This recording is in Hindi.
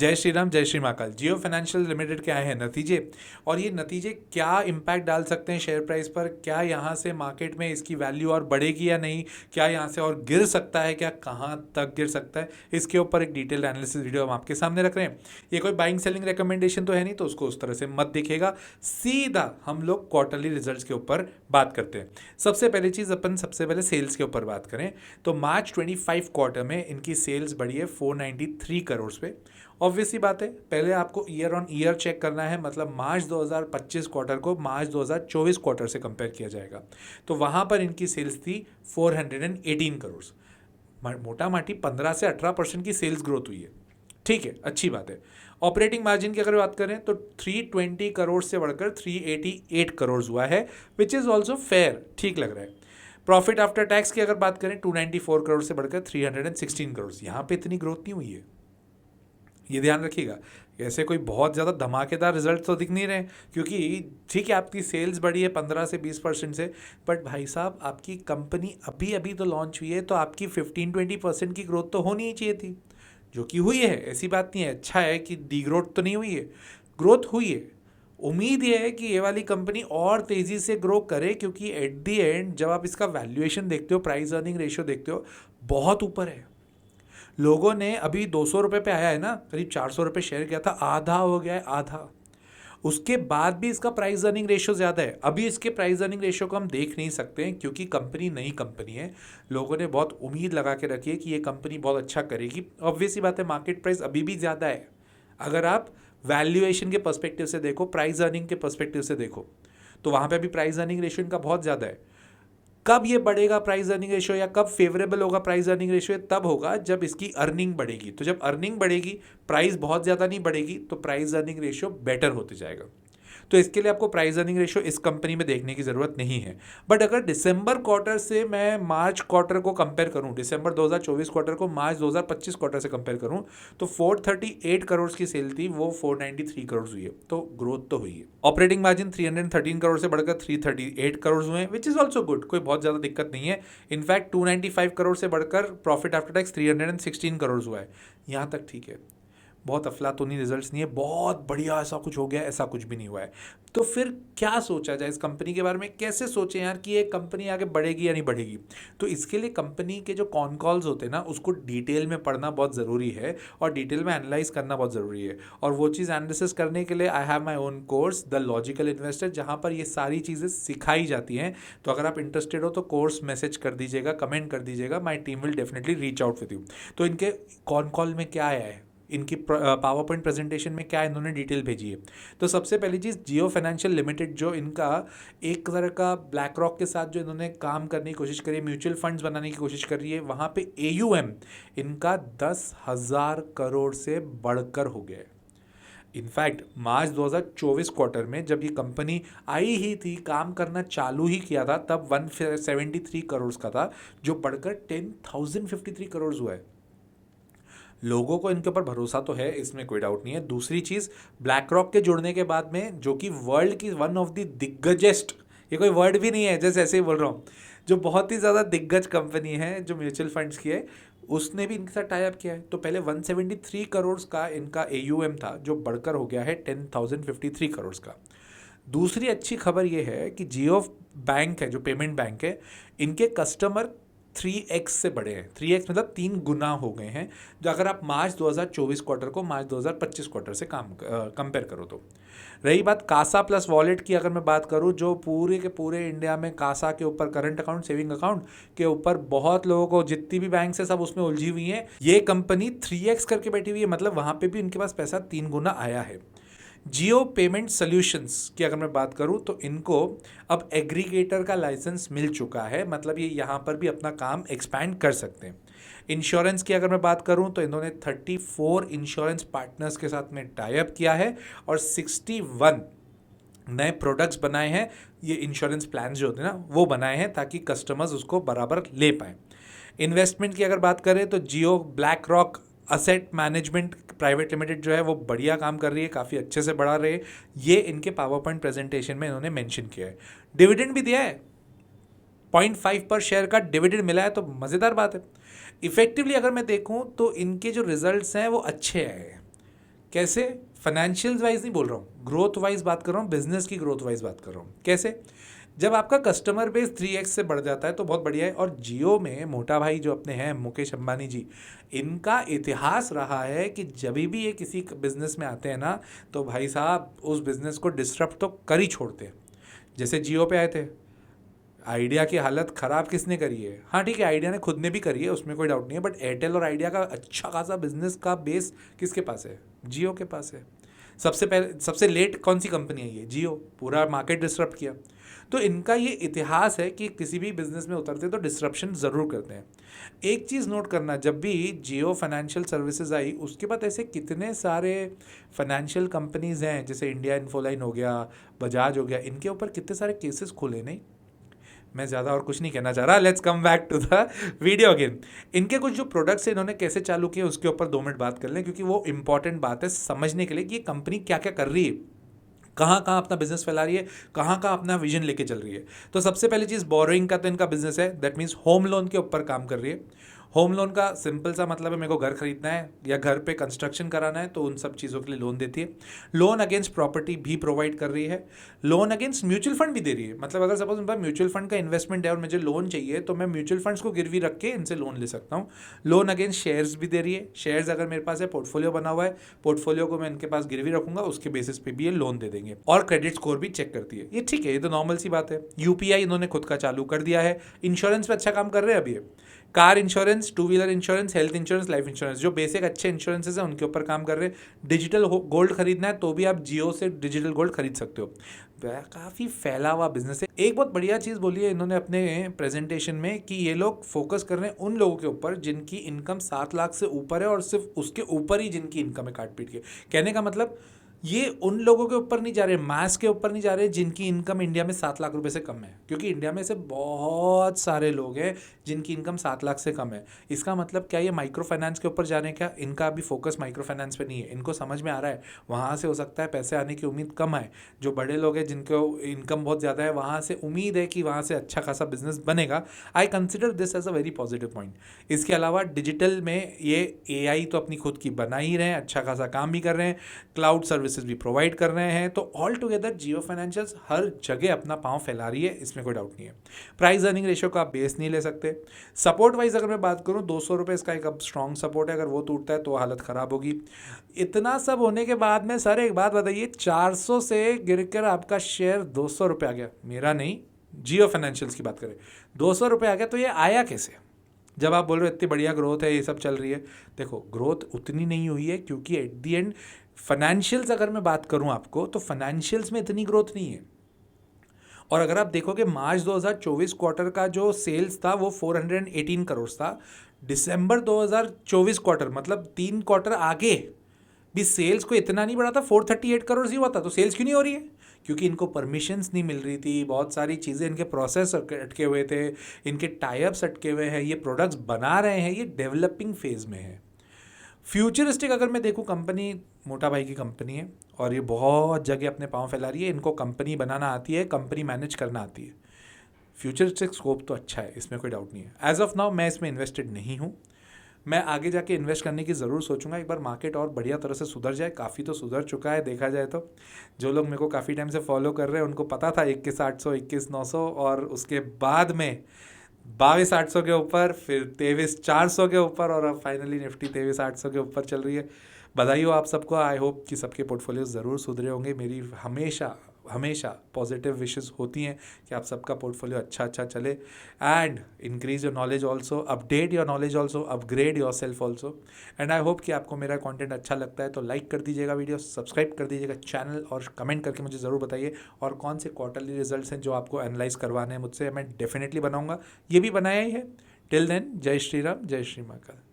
जय श्री राम, जय श्री महाकाल। जियो फाइनेंशियल लिमिटेड के आए हैं नतीजे, और ये नतीजे क्या इम्पैक्ट डाल सकते हैं शेयर प्राइस पर? क्या यहाँ से मार्केट में इसकी वैल्यू और बढ़ेगी या नहीं? क्या यहाँ से और गिर सकता है? क्या कहाँ तक गिर सकता है? इसके ऊपर एक डिटेल एनालिसिस वीडियो हम आपके सामने रख रहे हैं। ये कोई बाइंग सेलिंग रिकमेंडेशन तो है नहीं, तो उसको उस तरह से मत दिखेगा। सीधा हम लोग क्वार्टरली रिजल्ट्स के ऊपर बात करते हैं। सबसे पहली चीज़, अपन सबसे पहले सेल्स के ऊपर बात करें तो मार्च 25 क्वार्टर में इनकी सेल्स बढ़ी है 493 करोड़ पे। ऑब्वियसली बात है, पहले आपको ईयर ऑन ईयर चेक करना है, मतलब मार्च 2025 क्वार्टर को मार्च 2024 क्वार्टर से कंपेयर किया जाएगा। तो वहाँ पर इनकी सेल्स थी 418 करोड़। मोटा माटी 15 से 18% की सेल्स ग्रोथ हुई है। ठीक है, अच्छी बात है। ऑपरेटिंग मार्जिन की अगर बात करें तो 320 करोड़ से बढ़कर 388 करोड़ हुआ है, विच इज़ ऑल्सो फेयर, ठीक लग रहा है। प्रॉफिट आफ्टर टैक्स की अगर बात करें 294 करोड़ से बढ़कर 316 करोड़, यहाँ पे इतनी ग्रोथ नहीं हुई है, ये ध्यान रखिएगा। ऐसे कोई बहुत ज़्यादा धमाकेदार रिजल्ट तो दिख नहीं रहे, क्योंकि ठीक है आपकी सेल्स बढ़ी है 15 से 20% से, बट भाई साहब आपकी कंपनी अभी अभी तो लॉन्च हुई है, तो आपकी 15-20% की ग्रोथ तो होनी ही चाहिए थी, जो कि हुई है। ऐसी बात नहीं है, अच्छा है कि डी ग्रोथ तो नहीं हुई है, ग्रोथ हुई है। उम्मीद ये है कि ये वाली कंपनी और तेज़ी से ग्रो करे, क्योंकि एट दी एंड जब आप इसका वैल्यूएशन देखते हो, प्राइस अर्निंग रेशियो देखते हो, बहुत ऊपर है। लोगों ने अभी 200 रुपये पे आया है ना, करीब 400 रुपये शेयर किया था, आधा हो गया है, आधा। उसके बाद भी इसका प्राइस अर्निंग रेशियो ज़्यादा है। अभी इसके प्राइस अर्निंग रेशियो को हम देख नहीं सकते हैं, क्योंकि कंपनी नई कंपनी है। लोगों ने बहुत उम्मीद लगा के रखी है कि ये कंपनी बहुत अच्छा करेगी। ऑब्वियसली बात है, मार्केट प्राइस अभी भी ज़्यादा है। अगर आप वैल्यूएशन के पर्सपेक्टिव से देखो, प्राइस अर्निंग के पर्सपेक्टिव से देखो, तो वहाँ पे अभी प्राइस अर्निंग रेशियो इनका बहुत ज़्यादा है। कब ये बढ़ेगा प्राइस अर्निंग रेशियो, या कब फेवरेबल होगा प्राइस अर्निंग रेशियो? तब होगा जब इसकी अर्निंग बढ़ेगी। तो जब अर्निंग बढ़ेगी, प्राइस बहुत ज़्यादा नहीं बढ़ेगी, तो प्राइस अर्निंग रेशियो बेटर होते जाएगा। तो इसके लिए आपको प्राइस अर्निंग रेशियो इस कंपनी में देखने की ज़रूरत नहीं है। बट अगर दिसंबर क्वार्टर से मैं मार्च क्वार्टर को कंपेयर करूं, दिसंबर 2024 क्वार्टर को मार्च 2025 क्वार्टर से कंपेयर करूं, तो 438 करोड़ की सेल थी, वो 493 करोड़ हुई है, तो ग्रोथ तो हुई है। ऑपरेटिंग मार्जिन 313 करोड़ से बढ़कर 338 करोड़ हुए हैं, विच इज़ ऑल्सो गुड, कोई बहुत ज़्यादा दिक्कत नहीं है। इनफैक्ट 295 करोड़ से बढ़कर प्रॉफिट आफ्टर टैक्स 316 करोड़ हुआ है, यहाँ तक ठीक है। बहुत अफलातूनी रिजल्ट्स नहीं है, बहुत बढ़िया ऐसा कुछ हो गया, ऐसा कुछ भी नहीं हुआ है। तो फिर क्या सोचा जाए इस कंपनी के बारे में? कैसे सोचें यार कि ये कंपनी आगे बढ़ेगी या नहीं बढ़ेगी? तो इसके लिए कंपनी के जो कॉन कॉल्स होते हैं ना, उसको डिटेल में पढ़ना बहुत ज़रूरी है, और डिटेल में एनालाइज करना बहुत ज़रूरी है। और वो चीज़ एनालिसिस करने के लिए I have my own course the logical investor, जहाँ पर ये सारी चीज़ें सिखाई जाती हैं। तो अगर आप इंटरेस्टेड हो तो कोर्स मैसेज कर दीजिएगा, कमेंट कर दीजिएगा, my team will definitely reach out with you. तो इनके कॉन कॉल में क्या आया है, इनकी पावर पॉइंट प्रेजेंटेशन में क्या इन्होंने डिटेल भेजी है? तो सबसे पहली चीज़, जियो फाइनेंशियल लिमिटेड जो इनका एक तरह का ब्लैक रॉक के साथ जो इन्होंने काम करने की कोशिश करी है, म्यूचुअल फंड्स बनाने की कोशिश कर रही है, वहाँ पे AUM इनका 10,000 करोड़ से बढ़कर हो गया है। इनफैक्ट मार्च 2024 क्वार्टर में जब ये कंपनी आई ही थी, काम करना चालू ही किया था, तब 173 करोड़ का था, जो बढ़कर 10,053 करोड़ हुआ है। लोगों को इनके ऊपर भरोसा तो है, इसमें कोई डाउट नहीं है। दूसरी चीज़, ब्लैक रॉक के जुड़ने के बाद में, जो कि वर्ल्ड की वन ऑफ द दिग्गजेस्ट, ये कोई वर्ड भी नहीं है, जैसे ऐसे ही बोल रहा हूँ, जो बहुत ही ज़्यादा दिग्गज कंपनी है जो म्यूचुअल फंड्स की है, उसने भी इनके साथ टाई अप किया है। तो पहले 173 करोड़ का इनका AUM था, जो बढ़कर हो गया है 10,053 करोड़ का। दूसरी अच्छी खबर ये है कि जियो बैंक है, जो पेमेंट बैंक है, इनके कस्टमर 3x से बढ़े हैं। 3x मतलब 3 गुना हो गए हैं, जो अगर आप मार्च 2024 क्वार्टर को मार्च 2025 क्वार्टर से कंपेयर करो तो। रही बात कासा प्लस वॉलेट की, अगर मैं बात करूं, जो पूरे के पूरे इंडिया में कासा के ऊपर, करंट अकाउंट, सेविंग अकाउंट के ऊपर बहुत लोगों को, जितनी भी बैंक है सब उसमें उलझी हुई हैं, ये कंपनी 3x करके बैठी हुई है, मतलब वहाँ पे भी इनके पास पैसा 3 गुना आया है। जियो पेमेंट सॉल्यूशंस की अगर मैं बात करूं तो इनको अब एग्रीगेटर का लाइसेंस मिल चुका है, मतलब ये यहाँ पर भी अपना काम एक्सपैंड कर सकते हैं। इंश्योरेंस की अगर मैं बात करूं तो इन्होंने 34 इंश्योरेंस पार्टनर्स के साथ में टाई अप किया है, और 61 नए प्रोडक्ट्स बनाए हैं। ये इंश्योरेंस प्लान जो होते हैं ना, वो बनाए हैं ताकि कस्टमर्स उसको बराबर ले पाएँ। इन्वेस्टमेंट की अगर बात करें तो Jio BlackRock asset management private limited जो है वो बढ़िया काम कर रही है, काफ़ी अच्छे से बढ़ा रहे हैं। ये इनके पावर पॉइंट प्रेजेंटेशन में इन्होंने मेंशन किया है। डिविडेंड भी दिया है, 0.5 पर शेयर का डिविडेंड मिला है, तो मज़ेदार बात है। इफेक्टिवली अगर मैं देखूं तो इनके जो रिजल्ट्स हैं वो अच्छे आए हैं, कैसे? फाइनेंशियल वाइज नहीं बोल रहा हूँ, ग्रोथ वाइज बात कर रहा हूँ, बिजनेस की ग्रोथ वाइज बात कर रहा हूँ। कैसे? जब आपका कस्टमर बेस 3x से बढ़ जाता है तो बहुत बढ़िया है। और जियो में मोटा भाई जो अपने हैं मुकेश अंबानी जी, इनका इतिहास रहा है कि जब भी ये किसी बिजनेस में आते हैं ना, तो भाई साहब उस बिजनेस को डिसरप्ट तो कर ही छोड़ते हैं। जैसे जियो पे आए थे, आइडिया की हालत ख़राब किसने करी है? हाँ ठीक है, आइडिया ने खुद ने भी करी है, उसमें कोई डाउट नहीं है, बट एयरटेल और आइडिया का अच्छा खासा बिजनेस का बेस किसके पास है? जियो के पास है। सबसे पहले सबसे लेट कौन सी कंपनी है? ये जियो। पूरा मार्केट डिसरप्ट किया। तो इनका ये इतिहास है कि किसी भी बिजनेस में उतरते तो डिसरप्शन ज़रूर करते हैं। एक चीज़ नोट करना, जब भी जियो फाइनेंशियल सर्विसेज आई उसके बाद ऐसे कितने सारे फाइनेंशियल कंपनीज हैं, जैसे इंडिया इन्फोलाइन हो गया, बजाज हो गया, इनके ऊपर कितने सारे केसेस खुले नहीं। मैं ज़्यादा और कुछ नहीं कहना चाह रहा, let's come back to the video again. इनके कुछ जो प्रोडक्ट्स हैं इन्होंने कैसे चालू किए उसके ऊपर 2 मिनट बात कर लें, क्योंकि वो इंपॉर्टेंट बात है समझने के लिए कि ये कंपनी क्या क्या कर रही है, कहाँ कहाँ अपना बिजनेस फैला रही है, कहाँ कहाँ अपना विजन लेके चल रही है। तो सबसे पहली चीज़, बोरोइंग का तो इनका बिजनेस है, दैट मीन्स होम लोन के ऊपर काम कर रही है। होम लोन का सिंपल सा मतलब है, मेरे को घर खरीदना है या घर पे कंस्ट्रक्शन कराना है तो उन सब चीज़ों के लिए लोन देती है। लोन अगेंस्ट प्रॉपर्टी भी प्रोवाइड कर रही है, लोन अगेंस्ट म्यूचुअल फंड भी दे रही है। मतलब अगर सपोज मेरे पास म्यूचुअल फंड का इन्वेस्टमेंट है और मुझे लोन चाहिए तो मैं म्यूचुअल फंड्स को गिरवी रख के इनसे लोन ले सकता हूँ। लोन अगेंस्ट शेयर्स भी दे रही है, शेयर्स अगर मेरे पास है, पोर्टफोलियो बना हुआ है, पोर्टफोलियो को मैं इनके पास गिरवी रखूंगा, उसके बेसिस पे भी ये लोन दे देंगे। और क्रेडिट स्कोर भी चेक करती है। ये ठीक है, ये तो नॉर्मल सी बात है। यूपीआई इन्होंने खुद का चालू कर दिया है। इंश्योरेंस पे अच्छा काम कर रहे हैं अभी। Car insurance, 2 wheeler insurance, health insurance, life insurance, जो बेसिक अच्छे इंश्योरेंसेज हैं उनके ऊपर काम कर रहे हैं। डिजिटल गोल्ड खरीदना है तो भी आप जियो से डिजिटल गोल्ड खरीद सकते हो। काफ़ी फैला हुआ बिजनेस है। एक बहुत बढ़िया चीज़ बोली है इन्होंने अपने प्रेजेंटेशन में कि ये लोग फोकस कर रहे हैं उन लोगों के ऊपर जिनकी इनकम 7 लाख से ऊपर है, और सिर्फ उसके ऊपर ही जिनकी इनकम है काट पीट के। कहने का मतलब ये उन लोगों के ऊपर नहीं जा रहे, मास के ऊपर नहीं जा रहे जिनकी इनकम इंडिया में 7 लाख रुपए से कम है, क्योंकि इंडिया में से बहुत सारे लोग हैं जिनकी इनकम 7 लाख से कम है। इसका मतलब क्या ये माइक्रो फाइनेंस के ऊपर जा रहे हैं क्या? इनका अभी फोकस माइक्रो फाइनेंस पे नहीं है। इनको समझ में आ रहा है वहाँ से हो सकता है पैसे आने की उम्मीद कम है। जो बड़े लोग हैं जिनको इनकम बहुत ज़्यादा है, वहाँ से उम्मीद है कि वहाँ से अच्छा खासा बिजनेस बनेगा। I consider this as a very positive point. इसके अलावा डिजिटल में ये AI तो अपनी खुद की बना ही रहे हैं, अच्छा खासा काम भी कर रहे हैं, क्लाउड सर्विसेज भी प्रोवाइड कर रहे हैं। तो ऑल टुगेदर जियो फाइनेंशियल्स हर जगह अपना पांव फैला रही है, इसमें कोई डाउट नहीं है। प्राइस अर्निंग रेशियो का आप बेस नहीं ले सकते। सपोर्ट वाइज अगर मैं बात करूं, 200 रुपये इसका एक अब स्ट्रॉन्ग सपोर्ट है, अगर वो टूटता है तो हालत खराब होगी। इतना सब होने के बाद में सर एक बात बताइए, 400 से गिरकर आपका शेयर 200 रुपये आ गया, मेरा नहीं, जियो फाइनेंशियल्स की बात करें, 200 रुपये आ गया, तो ये आया कैसे? जब आप बोल रहे हो इतनी बढ़िया ग्रोथ है, ये सब चल रही है, देखो ग्रोथ उतनी नहीं हुई है क्योंकि एट दी एंड फाइनेंशियल्स अगर मैं बात करूं आपको, तो फाइनेंशियल्स में इतनी ग्रोथ नहीं है। और अगर आप देखोगे मार्च 2024 क्वार्टर का जो सेल्स था वो 418 करोड़ था। दिसंबर 2024 क्वार्टर मतलब 3 क्वार्टर आगे भी सेल्स को इतना नहीं बढ़ा था, 438 करोड़ ही हुआ था। तो सेल्स क्यों नहीं हो रही है? क्योंकि इनको परमिशंस नहीं मिल रही थी, बहुत सारी चीज़ें, इनके प्रोसेस अटके हुए थे, इनके टाइप्स अटके हुए हैं, ये प्रोडक्ट्स बना रहे हैं, ये डेवलपिंग फेज में है। फ्यूचरिस्टिक अगर मैं देखूं, कंपनी मोटा भाई की कंपनी है और ये बहुत जगह अपने पांव फैला रही है। इनको कंपनी बनाना आती है, कंपनी मैनेज करना आती है। फ्यूचरिस्टिक स्कोप तो अच्छा है, इसमें कोई डाउट नहीं है। एज ऑफ नाउ मैं इसमें इन्वेस्टेड नहीं हूँ। मैं आगे जाके इन्वेस्ट करने की ज़रूर सोचूंगा, एक बार मार्केट और बढ़िया तरह से सुधर जाए। काफ़ी तो सुधर चुका है देखा जाए तो। जो लोग मेरे को काफ़ी टाइम से फॉलो कर रहे हैं उनको पता था 21,800, 21,900, और उसके बाद में 22,800 के ऊपर, फिर 23,400 के ऊपर, और अब फाइनली निफ्टी 23,800 के ऊपर चल रही है। बधाई हो आप सबको। आई होप कि सबके पोर्टफोलियो ज़रूर सुधरे होंगे। मेरी हमेशा हमेशा पॉजिटिव विशेस होती हैं कि आप सबका पोर्टफोलियो अच्छा अच्छा चले। And increase your knowledge also, update your knowledge also, upgrade your self also. And I hope कि आपको मेरा कंटेंट अच्छा लगता है तो लाइक कर दीजिएगा वीडियो, सब्सक्राइब कर दीजिएगा चैनल, और कमेंट करके मुझे ज़रूर बताइए और कौन से क्वार्टरली रिजल्ट्स हैं जो आपको एनालाइज करवाने हैं मुझसे। मैं डेफिनेटली बनाऊंगा, ये भी बनाया ही है। टिल देन, जय श्री राम, जय श्री महाकाल।